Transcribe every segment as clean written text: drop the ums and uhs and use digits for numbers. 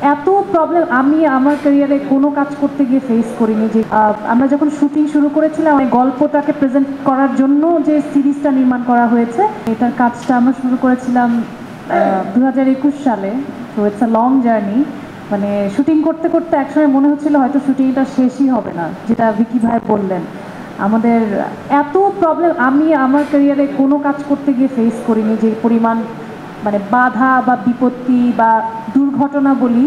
এত প্রবলেম আমি আমার ক্যারিয়ারে কোনো কাজ করতে গিয়ে ফেস করিনি। যে আমরা যখন শুটিং শুরু করেছিলাম গল্পটাকে প্রেজেন্ট করার জন্য যে সিরিজটা নির্মাণ করা হয়েছে, এটার কাজটা আমরা শুরু করেছিলাম 2021 সালে। তো ইটস আ লং জার্নি। মানে শুটিং করতে করতে একসময় মনে হচ্ছিল হয়তো শুটিংটা শেষই হবে না, যেটা ভিকি ভাই বললেন। আমাদের এত প্রবলেম আমি আমার ক্যারিয়ারে কোনো কাজ করতে গিয়ে ফেস করিনি, যে পরিমাণ মানে বাধা বা বিপত্তি বা দুর্ঘটনা বলি,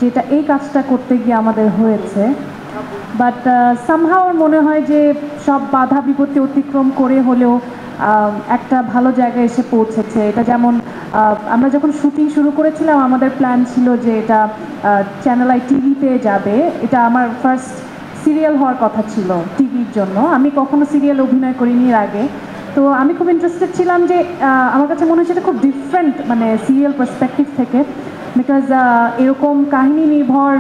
যেটা এই কাজটা করতে গিয়ে আমাদের হয়েছে। বাট সামহাও মনে হয় যে সব বাধা বিপত্তি অতিক্রম করে হলেও একটা ভালো জায়গায় এসে পৌঁছেছে। এটা যেমন আমরা যখন শুটিং শুরু করেছিলাম আমাদের প্ল্যান ছিল যে এটা চ্যানেল আই টিভিতে যাবে। এটা আমার ফার্স্ট সিরিয়াল হওয়ার কথা ছিল টিভির জন্য। আমি কখনো সিরিয়াল অভিনয় করিনি এর আগে। তো আমি খুব ইন্টারেস্টেড ছিলাম যে আমার কাছে মনে হচ্ছে এটা খুব ডিফারেন্ট, মানে সিরিয়াল পার্সপেক্টিভ থেকে। বিকজ এরকম কাহিনী নির্ভর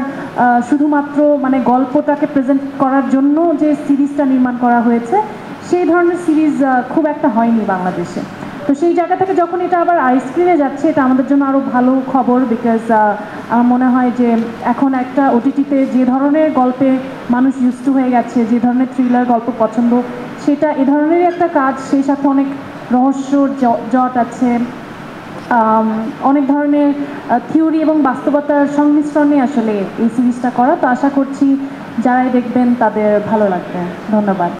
শুধুমাত্র মানে গল্পটাকে প্রেজেন্ট করার জন্য যে সিরিজটা নির্মাণ করা হয়েছে, সেই ধরনের সিরিজ খুব একটা হয়নি বাংলাদেশে। তো সেই জায়গা থেকে যখন এটা আবার আইস্ক্রিনে যাচ্ছে, এটা আমাদের জন্য আরও ভালো খবর। বিকজ আমার মনে হয় যে এখন একটা ওটিটিতে যে ধরনের গল্পে মানুষ ইউজ হয়ে গেছে, যে ধরনের থ্রিলার গল্প পছন্দ, সেটা এ ধরনেরই একটা কাজ। সেই সাথে অনেক রহস্য জট আছে, অনেক ধরনের থিওরি এবং বাস্তবতার সংমিশ্রণে আসলে এই সিরিজটা করা। তো আশা করছি যারাই দেখবেন তাদের ভালো লাগবে। ধন্যবাদ।